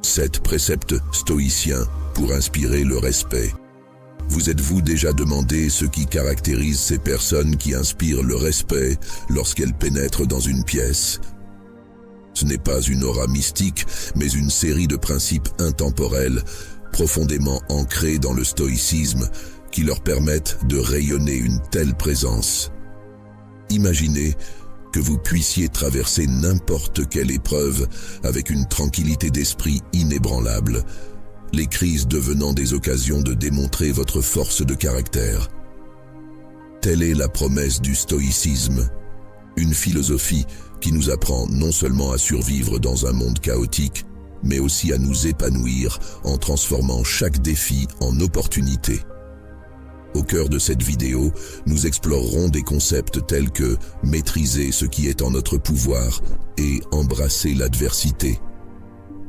7 préceptes stoïciens pour inspirer le respect. Vous êtes-vous déjà demandé ce qui caractérise ces personnes qui inspirent le respect lorsqu'elles pénètrent dans une pièce? Ce n'est pas une aura mystique, mais une série de principes intemporels, profondément ancrés dans le stoïcisme, qui leur permettent de rayonner une telle présence. Imaginez que vous puissiez traverser n'importe quelle épreuve avec une tranquillité d'esprit inébranlable, les crises devenant des occasions de démontrer votre force de caractère. Telle est la promesse du stoïcisme, une philosophie qui nous apprend non seulement à survivre dans un monde chaotique, mais aussi à nous épanouir en transformant chaque défi en opportunité. Au cœur de cette vidéo, nous explorerons des concepts tels que maîtriser ce qui est en notre pouvoir et embrasser l'adversité.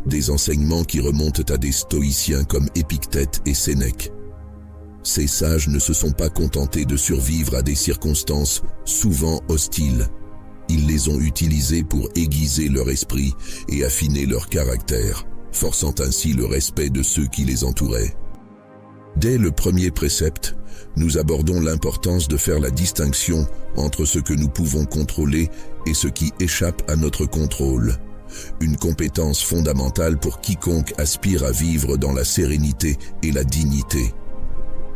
Des enseignements qui remontent à des stoïciens comme Épictète et Sénèque. Ces sages ne se sont pas contentés de survivre à des circonstances souvent hostiles. Ils les ont utilisées pour aiguiser leur esprit et affiner leur caractère, forçant ainsi le respect de ceux qui les entouraient. Dès le premier précepte, nous abordons l'importance de faire la distinction entre ce que nous pouvons contrôler et ce qui échappe à notre contrôle. Une compétence fondamentale pour quiconque aspire à vivre dans la sérénité et la dignité.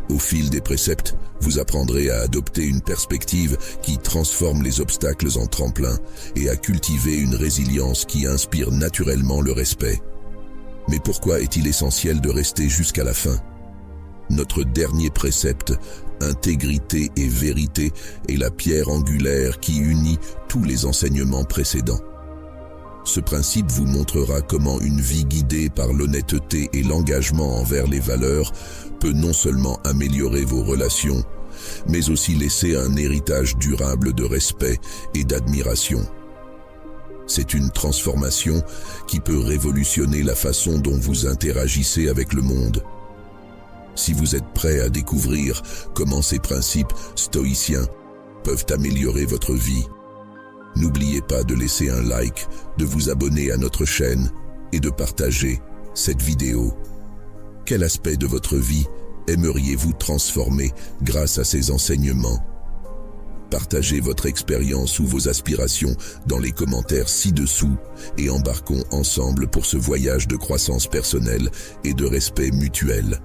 Au fil des préceptes, vous apprendrez à adopter une perspective qui transforme les obstacles en tremplins et à cultiver une résilience qui inspire naturellement le respect. Mais pourquoi est-il essentiel de rester jusqu'à la fin? Notre dernier précepte, intégrité et vérité, est la pierre angulaire qui unit tous les enseignements précédents. Ce principe vous montrera comment une vie guidée par l'honnêteté et l'engagement envers les valeurs peut non seulement améliorer vos relations, mais aussi laisser un héritage durable de respect et d'admiration. C'est une transformation qui peut révolutionner la façon dont vous interagissez avec le monde. Si vous êtes prêt à découvrir comment ces principes stoïciens peuvent améliorer votre vie, n'oubliez pas de laisser un like, de vous abonner à notre chaîne et de partager cette vidéo. Quel aspect de votre vie aimeriez-vous transformer grâce à ces enseignements? Partagez votre expérience ou vos aspirations dans les commentaires ci-dessous et embarquons ensemble pour ce voyage de croissance personnelle et de respect mutuel.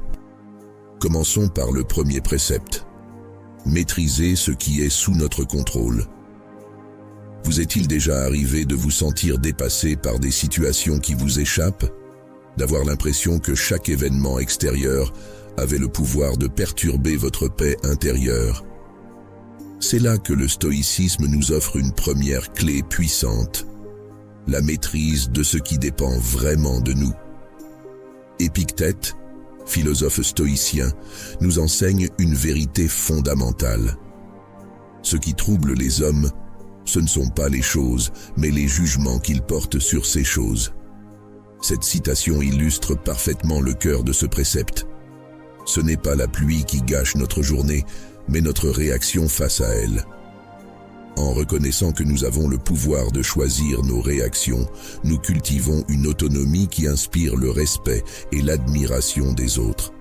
Commençons par le premier précepte. Maîtriser ce qui est sous notre contrôle. Vous est-il déjà arrivé de vous sentir dépassé par des situations qui vous échappent? D'avoir l'impression que chaque événement extérieur avait le pouvoir de perturber votre paix intérieure? C'est là que le stoïcisme nous offre une première clé puissante, la maîtrise de ce qui dépend vraiment de nous. Épictète, philosophe stoïcien, nous enseigne une vérité fondamentale. Ce qui trouble les hommes, ce ne sont pas les choses, mais les jugements qu'ils portent sur ces choses. Cette citation illustre parfaitement le cœur de ce précepte. Ce n'est pas la pluie qui gâche notre journée, mais notre réaction face à elle. En reconnaissant que nous avons le pouvoir de choisir nos réactions, nous cultivons une autonomie qui inspire le respect et l'admiration des autres.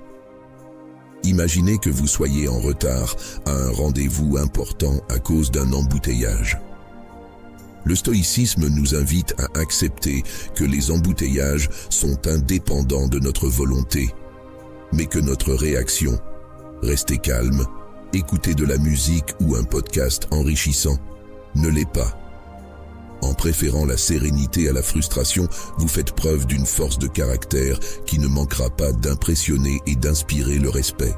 Imaginez que vous soyez en retard à un rendez-vous important à cause d'un embouteillage. Le stoïcisme nous invite à accepter que les embouteillages sont indépendants de notre volonté, mais que notre réaction, rester calme, écouter de la musique ou un podcast enrichissant, ne l'est pas. En préférant la sérénité à la frustration, vous faites preuve d'une force de caractère qui ne manquera pas d'impressionner et d'inspirer le respect.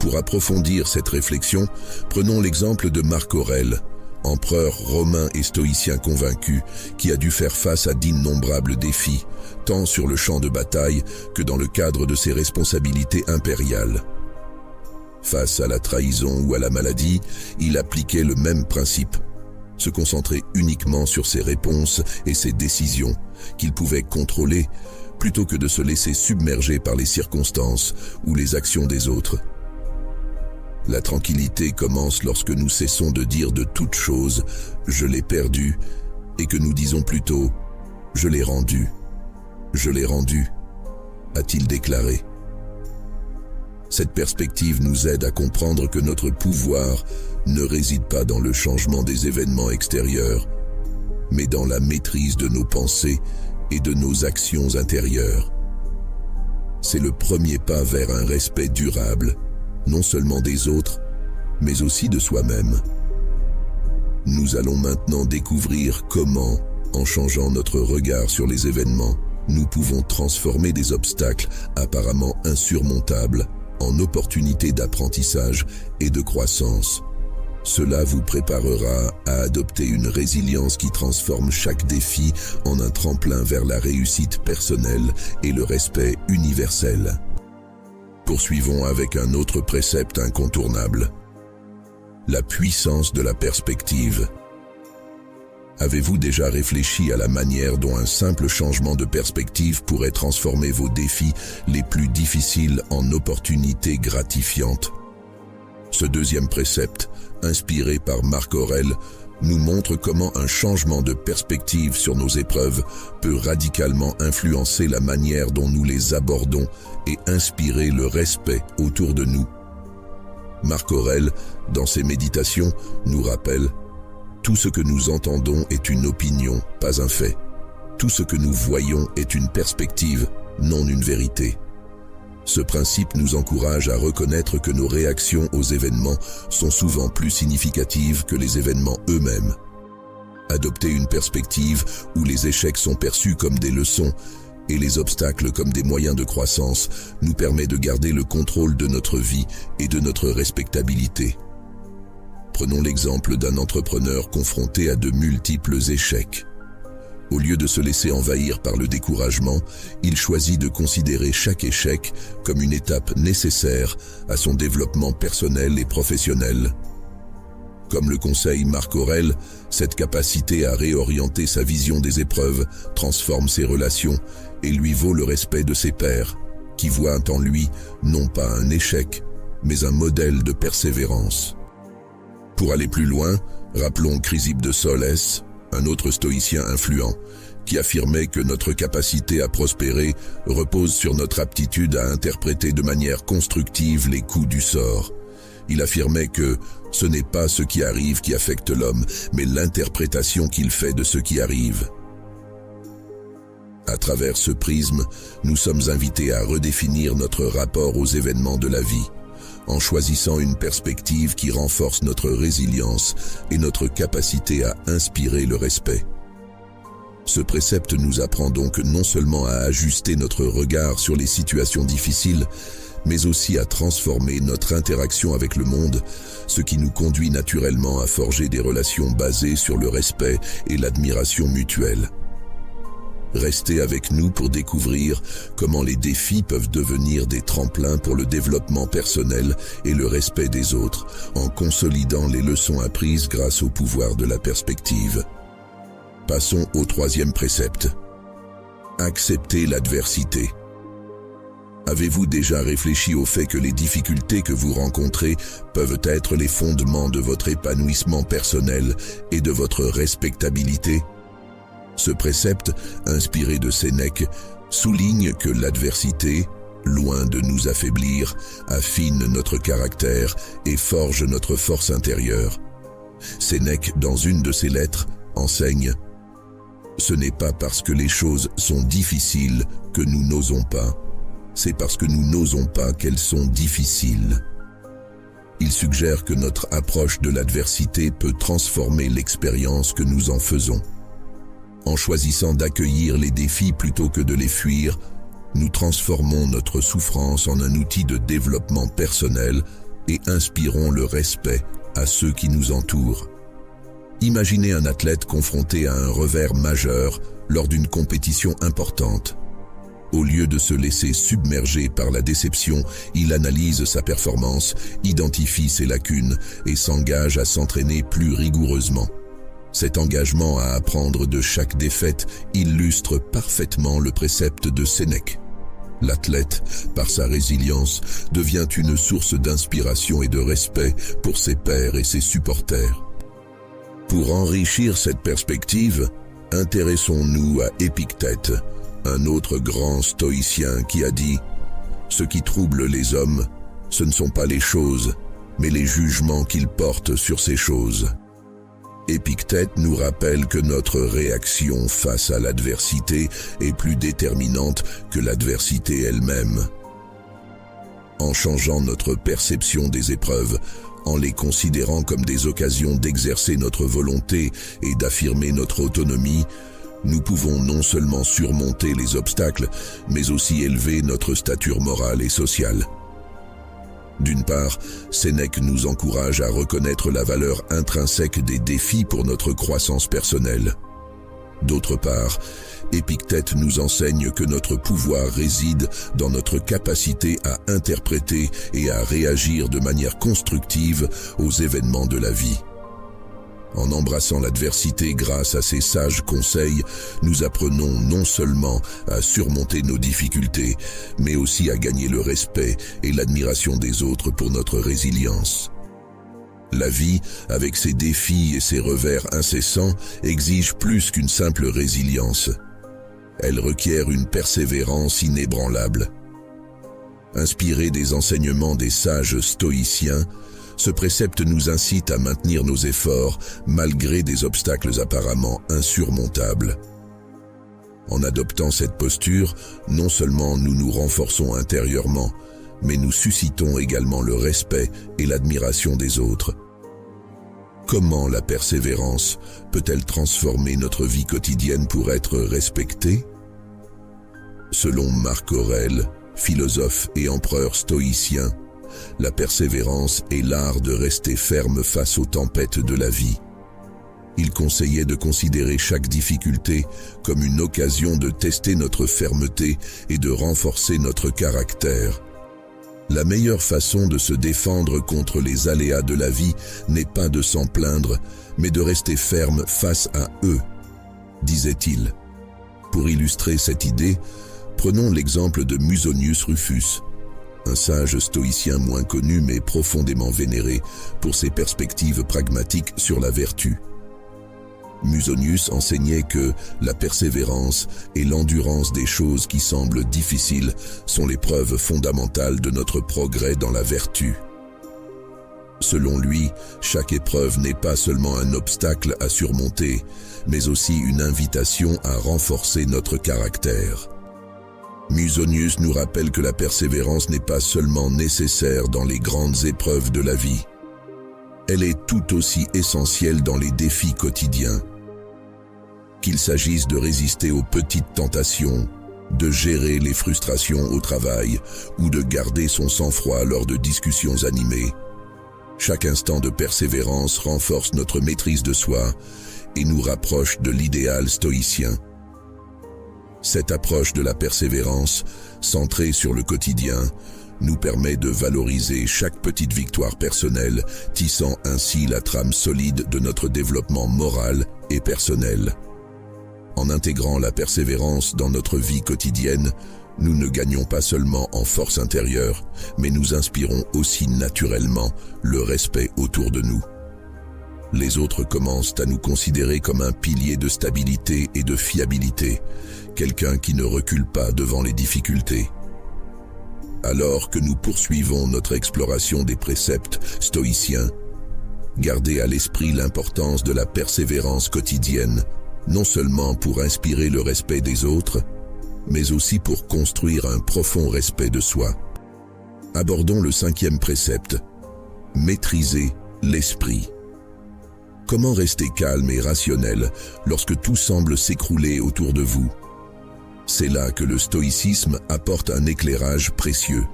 Pour approfondir cette réflexion, prenons l'exemple de Marc Aurèle, empereur romain et stoïcien convaincu, qui a dû faire face à d'innombrables défis, tant sur le champ de bataille que dans le cadre de ses responsabilités impériales. Face à la trahison ou à la maladie, il appliquait le même principe, se concentrer uniquement sur ses réponses et ses décisions, qu'il pouvait contrôler, plutôt que de se laisser submerger par les circonstances ou les actions des autres. La tranquillité commence lorsque nous cessons de dire de toute chose « je l'ai perdu » et que nous disons plutôt « je l'ai rendu ». je l'ai rendu, a-t-il déclaré. Cette perspective nous aide à comprendre que notre pouvoir ne réside pas dans le changement des événements extérieurs, mais dans la maîtrise de nos pensées et de nos actions intérieures. C'est le premier pas vers un respect durable, non seulement des autres, mais aussi de soi-même. Nous allons maintenant découvrir comment, en changeant notre regard sur les événements, nous pouvons transformer des obstacles apparemment insurmontables en opportunités d'apprentissage et de croissance. Cela vous préparera à adopter une résilience qui transforme chaque défi en un tremplin vers la réussite personnelle et le respect universel. Poursuivons avec un autre précepte incontournable. La puissance de la perspective. Avez-vous déjà réfléchi à la manière dont un simple changement de perspective pourrait transformer vos défis les plus difficiles en opportunités gratifiantes? Ce deuxième précepte, inspiré par Marc Aurèle, nous montre comment un changement de perspective sur nos épreuves peut radicalement influencer la manière dont nous les abordons et inspirer le respect autour de nous. Marc Aurèle, dans ses méditations, nous rappelle: tout ce que nous entendons est une opinion, pas un fait. Tout ce que nous voyons est une perspective, non une vérité. Ce principe nous encourage à reconnaître que nos réactions aux événements sont souvent plus significatives que les événements eux-mêmes. Adopter une perspective où les échecs sont perçus comme des leçons et les obstacles comme des moyens de croissance nous permet de garder le contrôle de notre vie et de notre respectabilité. Prenons l'exemple d'un entrepreneur confronté à de multiples échecs. Au lieu de se laisser envahir par le découragement, il choisit de considérer chaque échec comme une étape nécessaire à son développement personnel et professionnel. Comme le conseille Marc Aurèle, cette capacité à réorienter sa vision des épreuves transforme ses relations et lui vaut le respect de ses pairs, qui voient en lui non pas un échec, mais un modèle de persévérance. Pour aller plus loin, rappelons Chrysippe de Solès, un autre stoïcien influent, qui affirmait que notre capacité à prospérer repose sur notre aptitude à interpréter de manière constructive les coups du sort. Il affirmait que ce n'est pas ce qui arrive qui affecte l'homme, mais l'interprétation qu'il fait de ce qui arrive. À travers ce prisme, nous sommes invités à redéfinir notre rapport aux événements de la vie, en choisissant une perspective qui renforce notre résilience et notre capacité à inspirer le respect. Ce précepte nous apprend donc non seulement à ajuster notre regard sur les situations difficiles, mais aussi à transformer notre interaction avec le monde, ce qui nous conduit naturellement à forger des relations basées sur le respect et l'admiration mutuelle. Restez avec nous pour découvrir comment les défis peuvent devenir des tremplins pour le développement personnel et le respect des autres, en consolidant les leçons apprises grâce au pouvoir de la perspective. Passons au troisième précepte. Accepter l'adversité. Avez-vous déjà réfléchi au fait que les difficultés que vous rencontrez peuvent être les fondements de votre épanouissement personnel et de votre respectabilité? Ce précepte, inspiré de Sénèque, souligne que l'adversité, loin de nous affaiblir, affine notre caractère et forge notre force intérieure. Sénèque, dans une de ses lettres, enseigne: « Ce n'est pas parce que les choses sont difficiles que nous n'osons pas, c'est parce que nous n'osons pas qu'elles sont difficiles. » Il suggère que notre approche de l'adversité peut transformer l'expérience que nous en faisons. En choisissant d'accueillir les défis plutôt que de les fuir, nous transformons notre souffrance en un outil de développement personnel et inspirons le respect à ceux qui nous entourent. Imaginez un athlète confronté à un revers majeur lors d'une compétition importante. Au lieu de se laisser submerger par la déception, il analyse sa performance, identifie ses lacunes et s'engage à s'entraîner plus rigoureusement. Cet engagement à apprendre de chaque défaite illustre parfaitement le précepte de Sénèque. L'athlète, par sa résilience, devient une source d'inspiration et de respect pour ses pairs et ses supporters. Pour enrichir cette perspective, intéressons-nous à Épictète, un autre grand stoïcien qui a dit « Ce qui trouble les hommes, ce ne sont pas les choses, mais les jugements qu'ils portent sur ces choses. » Épictète nous rappelle que notre réaction face à l'adversité est plus déterminante que l'adversité elle-même. En changeant notre perception des épreuves, en les considérant comme des occasions d'exercer notre volonté et d'affirmer notre autonomie, nous pouvons non seulement surmonter les obstacles, mais aussi élever notre stature morale et sociale. D'une part, Sénèque nous encourage à reconnaître la valeur intrinsèque des défis pour notre croissance personnelle. D'autre part, Épictète nous enseigne que notre pouvoir réside dans notre capacité à interpréter et à réagir de manière constructive aux événements de la vie. En embrassant l'adversité grâce à ces sages conseils, nous apprenons non seulement à surmonter nos difficultés, mais aussi à gagner le respect et l'admiration des autres pour notre résilience. La vie, avec ses défis et ses revers incessants, exige plus qu'une simple résilience. Elle requiert une persévérance inébranlable. Inspiré des enseignements des sages stoïciens, ce précepte nous incite à maintenir nos efforts malgré des obstacles apparemment insurmontables. En adoptant cette posture, non seulement nous nous renforçons intérieurement, mais nous suscitons également le respect et l'admiration des autres. Comment la persévérance peut-elle transformer notre vie quotidienne pour être respectée? Selon Marc Aurèle, philosophe et empereur stoïcien, la persévérance est l'art de rester ferme face aux tempêtes de la vie. Il conseillait de considérer chaque difficulté comme une occasion de tester notre fermeté et de renforcer notre caractère. La meilleure façon de se défendre contre les aléas de la vie n'est pas de s'en plaindre, mais de rester ferme face à eux, disait-il. Pour illustrer cette idée, prenons l'exemple de Musonius Rufus, un sage stoïcien moins connu mais profondément vénéré pour ses perspectives pragmatiques sur la vertu. Musonius enseignait que la persévérance et l'endurance des choses qui semblent difficiles sont les preuves fondamentales de notre progrès dans la vertu. Selon lui, chaque épreuve n'est pas seulement un obstacle à surmonter, mais aussi une invitation à renforcer notre caractère. Musonius nous rappelle que la persévérance n'est pas seulement nécessaire dans les grandes épreuves de la vie. Elle est tout aussi essentielle dans les défis quotidiens. Qu'il s'agisse de résister aux petites tentations, de gérer les frustrations au travail ou de garder son sang-froid lors de discussions animées. Chaque instant de persévérance renforce notre maîtrise de soi et nous rapproche de l'idéal stoïcien. Cette approche de la persévérance, centrée sur le quotidien, nous permet de valoriser chaque petite victoire personnelle, tissant ainsi la trame solide de notre développement moral et personnel. En intégrant la persévérance dans notre vie quotidienne, nous ne gagnons pas seulement en force intérieure, mais nous inspirons aussi naturellement le respect autour de nous. Les autres commencent à nous considérer comme un pilier de stabilité et de fiabilité, quelqu'un qui ne recule pas devant les difficultés. Alors que nous poursuivons notre exploration des préceptes stoïciens, gardez à l'esprit l'importance de la persévérance quotidienne, non seulement pour inspirer le respect des autres, mais aussi pour construire un profond respect de soi. Abordons le 5e précepte, maîtriser l'esprit. Comment rester calme et rationnel lorsque tout semble s'écrouler autour de vous? C'est là que le stoïcisme apporte un éclairage précieux.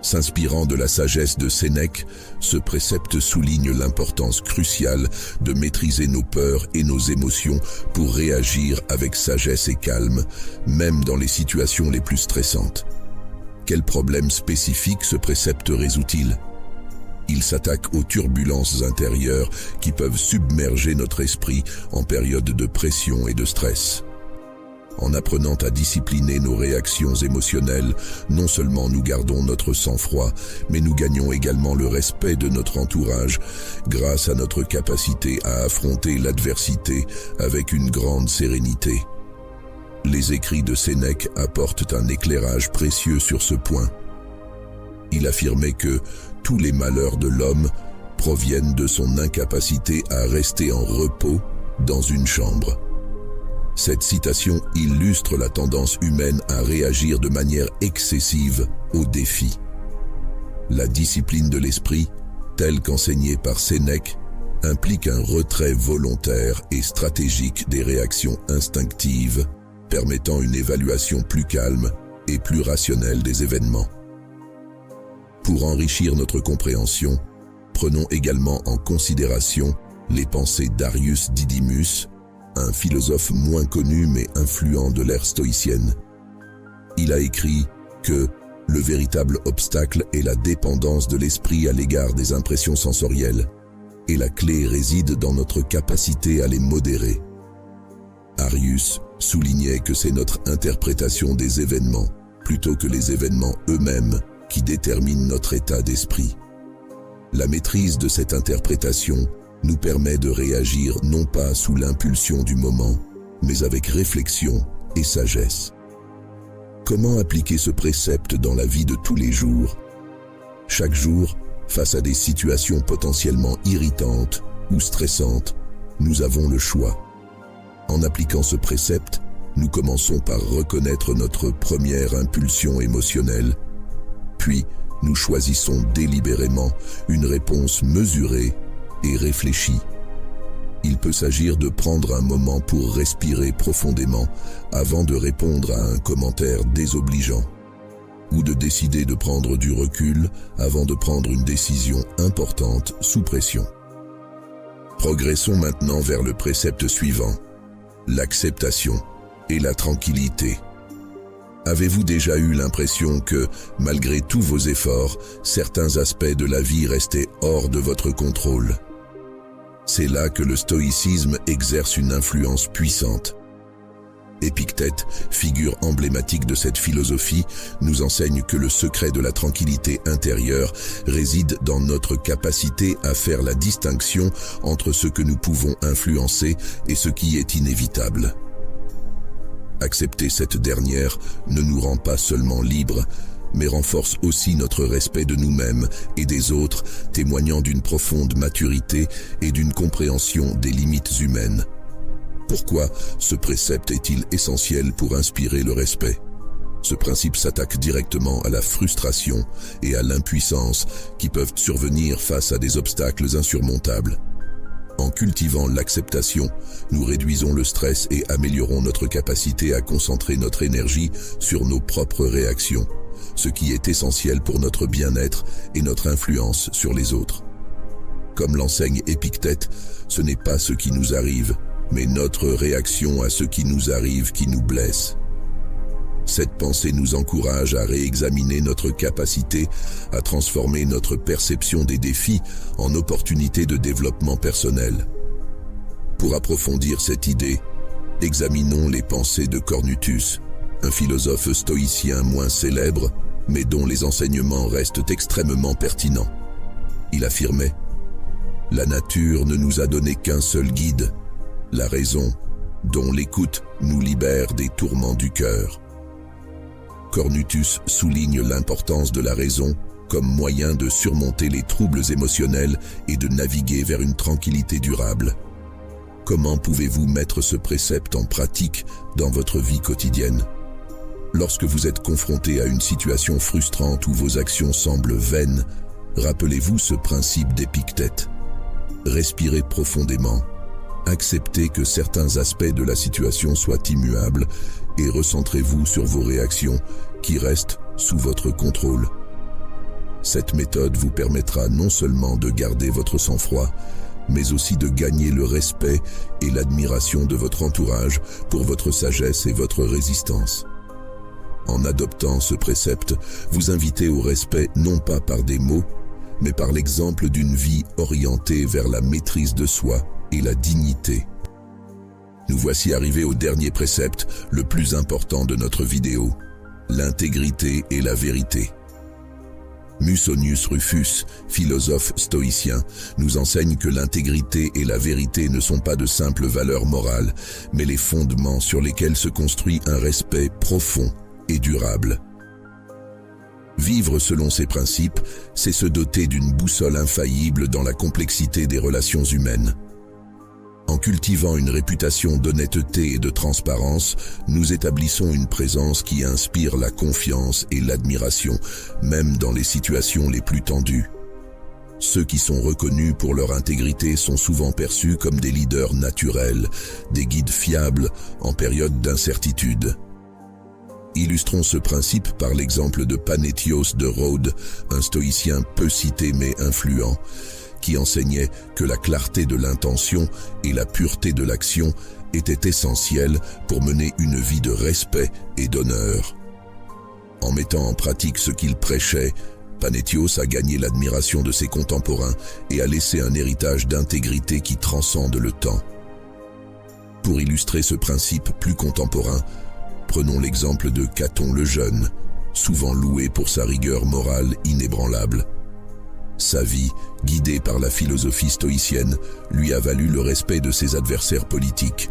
S'inspirant de la sagesse de Sénèque, ce précepte souligne l'importance cruciale de maîtriser nos peurs et nos émotions pour réagir avec sagesse et calme, même dans les situations les plus stressantes. Quels problèmes spécifiques ce précepte résout-il? Il s'attaque aux turbulences intérieures qui peuvent submerger notre esprit en période de pression et de stress. En apprenant à discipliner nos réactions émotionnelles, non seulement nous gardons notre sang-froid, mais nous gagnons également le respect de notre entourage grâce à notre capacité à affronter l'adversité avec une grande sérénité. Les écrits de Sénèque apportent un éclairage précieux sur ce point. Il affirmait que tous les malheurs de l'homme proviennent de son incapacité à rester en repos dans une chambre. Cette citation illustre la tendance humaine à réagir de manière excessive aux défis. La discipline de l'esprit, telle qu'enseignée par Sénèque, implique un retrait volontaire et stratégique des réactions instinctives, permettant une évaluation plus calme et plus rationnelle des événements. Pour enrichir notre compréhension, prenons également en considération les pensées d'Arius Didymus, un philosophe moins connu mais influent de l'ère stoïcienne. Il a écrit que le véritable obstacle est la dépendance de l'esprit à l'égard des impressions sensorielles, et la clé réside dans notre capacité à les modérer. Arius soulignait que c'est notre interprétation des événements, plutôt que les événements eux-mêmes, qui déterminent notre état d'esprit. La maîtrise de cette interprétation nous permet de réagir non pas sous l'impulsion du moment, mais avec réflexion et sagesse. Comment appliquer ce précepte dans la vie de tous les jours? Chaque jour, face à des situations potentiellement irritantes ou stressantes, nous avons le choix. En appliquant ce précepte, nous commençons par reconnaître notre première impulsion émotionnelle, puis nous choisissons délibérément une réponse mesurée et réfléchie. Il peut s'agir de prendre un moment pour respirer profondément avant de répondre à un commentaire désobligeant, ou de décider de prendre du recul avant de prendre une décision importante sous pression. Progressons maintenant vers le précepte suivant, l'acceptation et la tranquillité. Avez-vous déjà eu l'impression que, malgré tous vos efforts, certains aspects de la vie restaient hors de votre contrôle? C'est là que le stoïcisme exerce une influence puissante. Épictète, figure emblématique de cette philosophie, nous enseigne que le secret de la tranquillité intérieure réside dans notre capacité à faire la distinction entre ce que nous pouvons influencer et ce qui est inévitable. Accepter cette dernière ne nous rend pas seulement libres, mais renforce aussi notre respect de nous-mêmes et des autres, témoignant d'une profonde maturité et d'une compréhension des limites humaines. Pourquoi ce précepte est-il essentiel pour inspirer le respect? Ce principe s'attaque directement à la frustration et à l'impuissance qui peuvent survenir face à des obstacles insurmontables. En cultivant l'acceptation, nous réduisons le stress et améliorons notre capacité à concentrer notre énergie sur nos propres réactions, ce qui est essentiel pour notre bien-être et notre influence sur les autres. Comme l'enseigne Épictète, ce n'est pas ce qui nous arrive, mais notre réaction à ce qui nous arrive qui nous blesse. Cette pensée nous encourage à réexaminer notre capacité à transformer notre perception des défis en opportunités de développement personnel. Pour approfondir cette idée, examinons les pensées de Cornutus, un philosophe stoïcien moins célèbre, mais dont les enseignements restent extrêmement pertinents. Il affirmait « La nature ne nous a donné qu'un seul guide, la raison, dont l'écoute nous libère des tourments du cœur. » Cornutus souligne l'importance de la raison comme moyen de surmonter les troubles émotionnels et de naviguer vers une tranquillité durable. Comment pouvez-vous mettre ce précepte en pratique dans votre vie quotidienne? Lorsque vous êtes confronté à une situation frustrante où vos actions semblent vaines, rappelez-vous ce principe d'Épictète. Respirez profondément. Acceptez que certains aspects de la situation soient immuables et recentrez-vous sur vos réactions qui restent sous votre contrôle. Cette méthode vous permettra non seulement de garder votre sang-froid, mais aussi de gagner le respect et l'admiration de votre entourage pour votre sagesse et votre résistance. En adoptant ce précepte, vous invitez au respect non pas par des mots, mais par l'exemple d'une vie orientée vers la maîtrise de soi et la dignité. Nous voici arrivés au dernier précepte, le plus important de notre vidéo, l'intégrité et la vérité. Musonius Rufus, philosophe stoïcien, nous enseigne que l'intégrité et la vérité ne sont pas de simples valeurs morales, mais les fondements sur lesquels se construit un respect profond et durable. Vivre selon ces principes, c'est se doter d'une boussole infaillible dans la complexité des relations humaines. En cultivant une réputation d'honnêteté et de transparence, nous établissons une présence qui inspire la confiance et l'admiration, même dans les situations les plus tendues. Ceux qui sont reconnus pour leur intégrité sont souvent perçus comme des leaders naturels, des guides fiables en période d'incertitude. Illustrons ce principe par l'exemple de Panétios de Rhodes, un stoïcien peu cité mais influent, qui enseignait que la clarté de l'intention et la pureté de l'action étaient essentielles pour mener une vie de respect et d'honneur. En mettant en pratique ce qu'il prêchait, Panétios a gagné l'admiration de ses contemporains et a laissé un héritage d'intégrité qui transcende le temps. Pour illustrer ce principe plus contemporain, prenons l'exemple de Caton le Jeune, souvent loué pour sa rigueur morale inébranlable. Sa vie, guidée par la philosophie stoïcienne, lui a valu le respect de ses adversaires politiques.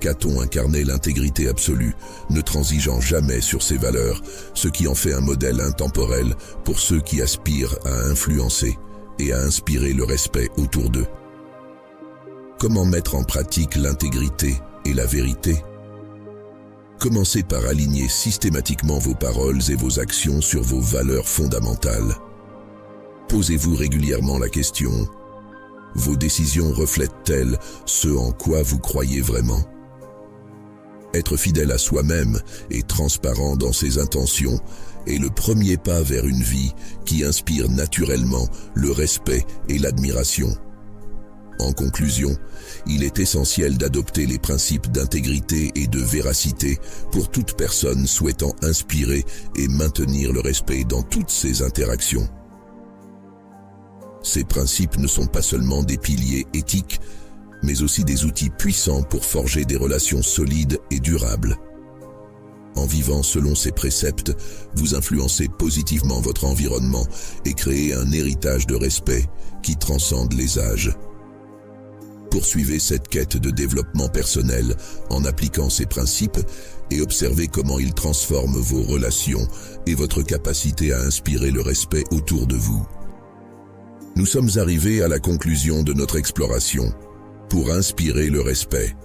Caton incarnait l'intégrité absolue, ne transigeant jamais sur ses valeurs, ce qui en fait un modèle intemporel pour ceux qui aspirent à influencer et à inspirer le respect autour d'eux. Comment mettre en pratique l'intégrité et la vérité ? Commencez par aligner systématiquement vos paroles et vos actions sur vos valeurs fondamentales. Posez-vous régulièrement la question: vos décisions reflètent-elles ce en quoi vous croyez vraiment ? Être fidèle à soi-même et transparent dans ses intentions est le premier pas vers une vie qui inspire naturellement le respect et l'admiration. En conclusion, il est essentiel d'adopter les principes d'intégrité et de véracité pour toute personne souhaitant inspirer et maintenir le respect dans toutes ses interactions. Ces principes ne sont pas seulement des piliers éthiques, mais aussi des outils puissants pour forger des relations solides et durables. En vivant selon ces préceptes, vous influencez positivement votre environnement et créez un héritage de respect qui transcende les âges. Poursuivez cette quête de développement personnel en appliquant ces principes et observez comment ils transforment vos relations et votre capacité à inspirer le respect autour de vous. Nous sommes arrivés à la conclusion de notre exploration pour inspirer le respect.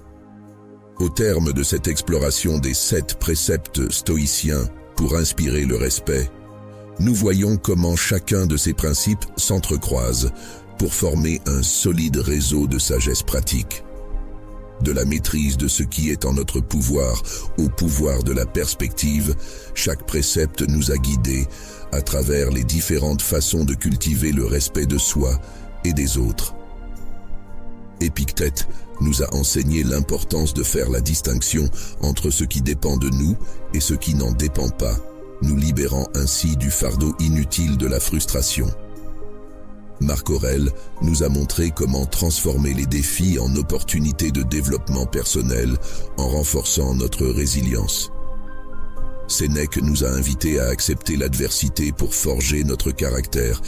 Au terme de cette exploration des 7 préceptes stoïciens pour inspirer le respect, nous voyons comment chacun de ces principes s'entrecroise pour former un solide réseau de sagesse pratique. De la maîtrise de ce qui est en notre pouvoir au pouvoir de la perspective, chaque précepte nous a guidés à travers les différentes façons de cultiver le respect de soi et des autres. Épictète nous a enseigné l'importance de faire la distinction entre ce qui dépend de nous et ce qui n'en dépend pas, nous libérant ainsi du fardeau inutile de la frustration. Marc Aurèle nous a montré comment transformer les défis en opportunités de développement personnel en renforçant notre résilience. Sénèque nous a invités à accepter l'adversité pour forger notre caractère,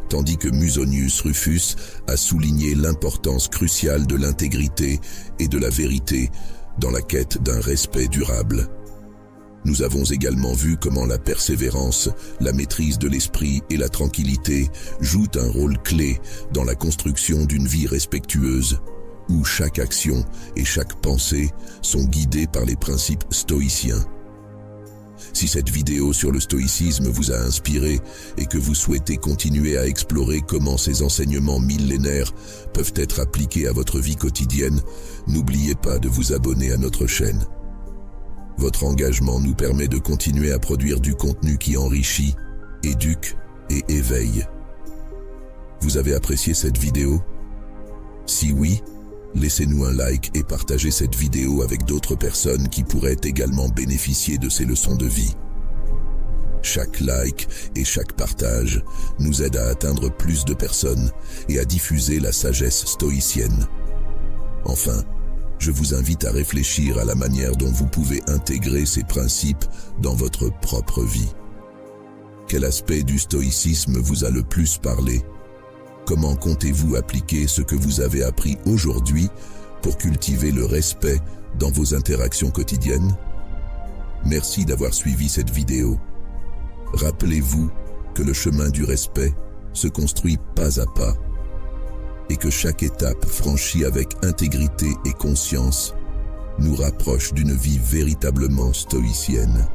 tandis que Musonius Rufus a souligné l'importance cruciale de l'intégrité et de la vérité dans la quête d'un respect durable. Nous avons également vu comment la persévérance, la maîtrise de l'esprit et la tranquillité jouent un rôle clé dans la construction d'une vie respectueuse, où chaque action et chaque pensée sont guidées par les principes stoïciens. Si cette vidéo sur le stoïcisme vous a inspiré et que vous souhaitez continuer à explorer comment ces enseignements millénaires peuvent être appliqués à votre vie quotidienne, n'oubliez pas de vous abonner à notre chaîne. Votre engagement nous permet de continuer à produire du contenu qui enrichit, éduque et éveille. Vous avez apprécié cette vidéo? Si oui, laissez-nous un like et partagez cette vidéo avec d'autres personnes qui pourraient également bénéficier de ces leçons de vie. Chaque like et chaque partage nous aide à atteindre plus de personnes et à diffuser la sagesse stoïcienne. Enfin, je vous invite à réfléchir à la manière dont vous pouvez intégrer ces principes dans votre propre vie. Quel aspect du stoïcisme vous a le plus parlé? Comment comptez-vous appliquer ce que vous avez appris aujourd'hui pour cultiver le respect dans vos interactions quotidiennes? Merci d'avoir suivi cette vidéo. Rappelez-vous que le chemin du respect se construit pas à pas et que chaque étape franchie avec intégrité et conscience nous rapproche d'une vie véritablement stoïcienne.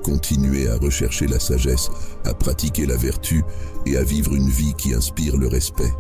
Continuez à rechercher la sagesse, à pratiquer la vertu et à vivre une vie qui inspire le respect.